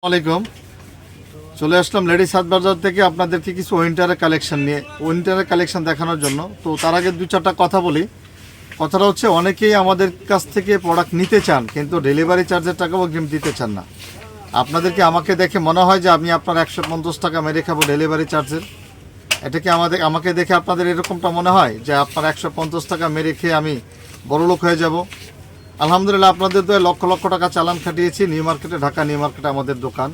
আসসালামাইকুম। চলে আসলাম লেডিস হাট বাজার থেকে আপনাদেরকে কিছু উইন্টারের কালেকশন নিয়ে উইন্টারের কালেকশন দেখানোর জন্য। তো তার আগে দু চারটা কথা বলি। কথাটা হচ্ছে, অনেকেই আমাদের কাছ থেকে প্রোডাক্ট নিতে চান কিন্তু ডেলিভারি চার্জের টাকাও অগ্রিম দিতে চান না। আপনাদেরকে আমাকে দেখে মনে হয় যে আমি আপনার 150 টাকা মেরে খাবো ডেলিভারি চার্জের। এটাকে আমাকে দেখে আপনাদের এরকমটা মনে হয় যে আপনার 150 টাকা মেরে খেয়ে আমি বড়লোক হয়ে যাব? আলহামদুলিল্লাহ, আপনাদের দোয়ায় লক্ষ লক্ষ টাকা চালান খাটিয়েছি। নিউ মার্কেটে, ঢাকা নিউ মার্কেটে আমাদের দোকান।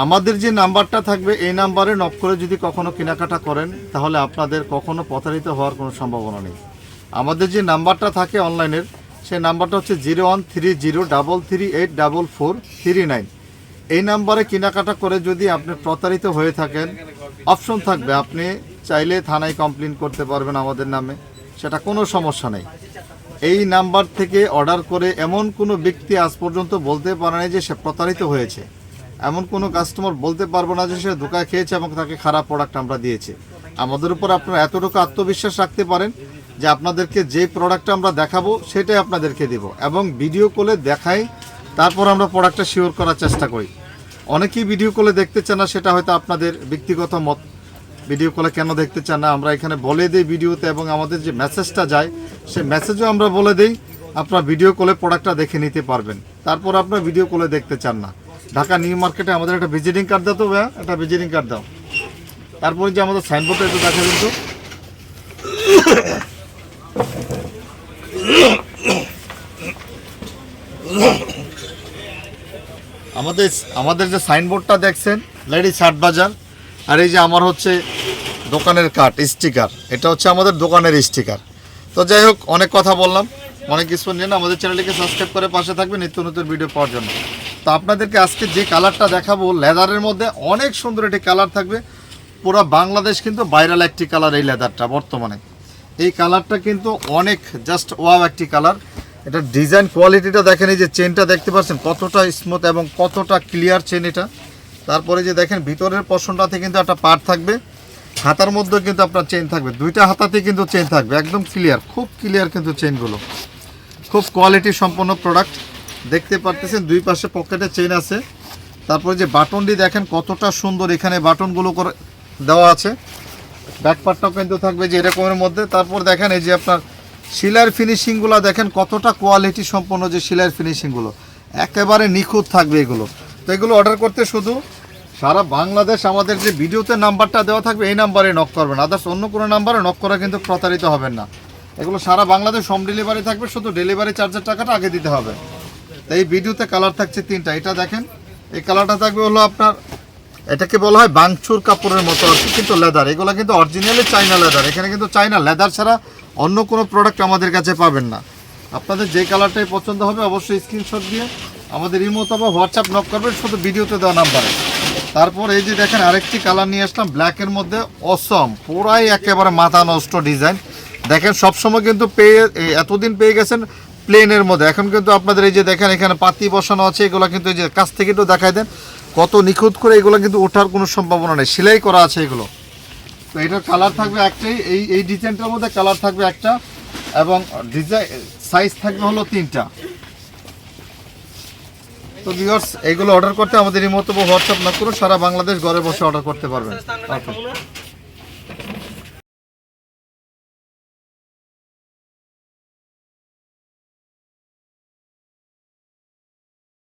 আমাদের যে নাম্বারটা থাকবে এই নাম্বারে নক করে যদি কখনো কেনাকাটা করেন তাহলে আপনাদের কখনো প্রতারিত হওয়ার কোনো সম্ভাবনা নেই। আমাদের যে নাম্বারটা থাকে অনলাইনের, সেই নাম্বারটা হচ্ছে 013033844439। এই নাম্বারে কেনাকাটা করে যদি আপনি প্রতারিত হয়ে থাকেন, অপশন থাকবে আপনি চাইলে থানায় কমপ্লেন করতে পারবেন আমাদের নামে, সেটা কোনো সমস্যা নেই। এই নাম্বার থেকে অর্ডার করে এমন কোনো ব্যক্তি আজ পর্যন্ত বলতে পারে না যে সে প্রতারিত হয়েছে। এমন কোনো কাস্টমার বলতে পারবো না যে সে ধোঁকা খেয়েছে এবং তাকে খারাপ প্রোডাক্ট আমরা দিয়েছি। আমাদের উপর আপনারা এতটুকু আত্মবিশ্বাস রাখতে পারেন যে আপনাদেরকে যে প্রোডাক্টটা আমরা দেখাবো সেটাই আপনাদেরকে দেব, এবং ভিডিও কলে দেখাই তারপর আমরা প্রোডাক্টটা শিওর করার চেষ্টা করি। অনেকেই ভিডিও কলে দেখতে চান না, সেটা হয়তো আপনাদের ব্যক্তিগত মত। ভিডিও কলে কেন দেখতে চান না আমরা এখানে বলে দিই ভিডিওতে, এবং আমাদের যে মেসেজটা যায় সেই মেসেজও আমরা বলে দিই। আপনারা ভিডিও কলে প্রোডাক্টটা দেখে নিতে পারবেন, তারপর আপনারা ভিডিও কলে দেখতে চান না। ঢাকা নিউ মার্কেটে আমাদের একটা ভিজিটিং কার্ড দাও তো ভাইয়া, একটা ভিজিটিং কার্ড দাও। তারপরে যে আমাদের সাইনবোর্ডটা একটু দেখা কিন্তু আমাদের যে সাইনবোর্ডটা দেখছেন লেডিস হাট বাজার, আর এই যে আমার হচ্ছে দোকানের কার্ড স্টিকার, এটা হচ্ছে আমাদের দোকানের স্টিকার। তো যাই হোক, অনেক কথা বললাম, অনেক কিছু নিয়ে না। আমাদের চ্যানেলটিকে সাবস্ক্রাইব করে পাশে থাকবে নিত্য নতুন ভিডিও পাওয়ার জন্য। তো আপনাদেরকে আজকে যে কালারটা দেখাবো, লেদারের মধ্যে অনেক সুন্দর একটি কালার থাকবে। পুরো বাংলাদেশ কিন্তু ভাইরাল একটি কালার এই লেদারটা বর্তমানে। এই কালারটা কিন্তু অনেক জাস্ট ওয়াও একটি কালার। এটা ডিজাইন কোয়ালিটিটা দেখেন, এই যে চেনটা দেখতে পাচ্ছেন কতটা স্মুথ এবং কতটা ক্লিয়ার চেন এটা। তারপরে যে দেখেন ভিতরের পোর্শনটাতে কিন্তু একটা পার্ট থাকবে, হাতার মধ্যে কিন্তু আপনার চেন থাকবে, দুইটা হাতাতে কিন্তু চেন থাকবে, একদম ক্লিয়ার, খুব ক্লিয়ার কিন্তু চেনগুলো। খুব কোয়ালিটি সম্পন্ন প্রোডাক্ট দেখতে পারতেছেন। দুই পাশে পকেটে চেন আছে। তারপরে যে বাটনটি দেখেন কতটা সুন্দর, এখানে বাটনগুলো করে দেওয়া আছে। ব্যাক পার্টটাও কিন্তু থাকবে যে এরকমের মধ্যে। তারপর দেখেন এই যে আপনার শিলার ফিনিশিংগুলো দেখেন কতটা কোয়ালিটি সম্পন্ন, যে শিলার ফিনিশিংগুলো একেবারে নিখুঁত থাকবে এগুলো। তো এগুলো অর্ডার করতে শুধু সারা বাংলাদেশ আমাদের যে ভিডিওতে নাম্বারটা দেওয়া থাকবে এই নাম্বারে নক করবেন, আদার্স অন্য কোনো নাম্বারে নক করা কিন্তু প্রতারিত হবেন না। এগুলো সারা বাংলাদেশ হোম ডেলিভারি থাকবে, শুধু ডেলিভারি চার্জের টাকাটা আগে দিতে হবে। তো এই ভিডিওতে কালার থাকছে তিনটা। এটা দেখেন, এই কালারটা থাকবে হলো আপনার, এটাকে বলা হয় বাংচুর কাপড়ের মতো আর কি, কিন্তু লেদার। এগুলো কিন্তু অরিজিনালি চাইনা লেদার। এখানে কিন্তু চাইনা লেদার ছাড়া অন্য কোনো প্রোডাক্ট আমাদের কাছে পাবেন না। আপনাদের যে কালারটাই পছন্দ হবে অবশ্যই স্ক্রিনশট দিয়ে আমাদের ইমো অথবা হোয়াটসঅ্যাপ নক করবেন, শুধু ভিডিওতে দেওয়া নাম্বারে। তারপর এই যে দেখেন আরেকটি কালার নিয়ে আসলাম ব্ল্যাকের মধ্যে, অসম, পুরাই একেবারে মাথা নষ্ট ডিজাইন। দেখেন সবসময় কিন্তু এতদিন পেয়ে গেছেন প্লেনের মধ্যে, এখন কিন্তু আপনাদের এই যে দেখেন এখানে পাতি বসানো আছে। এগুলো কিন্তু এই যে কাছ থেকে একটু দেখাই দেন কত নিখুঁত করে, এগুলো কিন্তু ওঠার কোনো সম্ভাবনা নেই, সেলাই করা আছে এগুলো। তো এটার কালার থাকবে একটাই, এই ডিজাইনটার মধ্যে কালার থাকবে একটা, এবং ডিজাইন সাইজ থাকবে হলো 3টা। তো ভিউয়ার্স, এইগুলো অর্ডার করতে আমাদের এই মতো হোয়াটসঅ্যাপ না করে সারা বাংলাদেশ ঘরে বসে অর্ডার করতে পারবেন।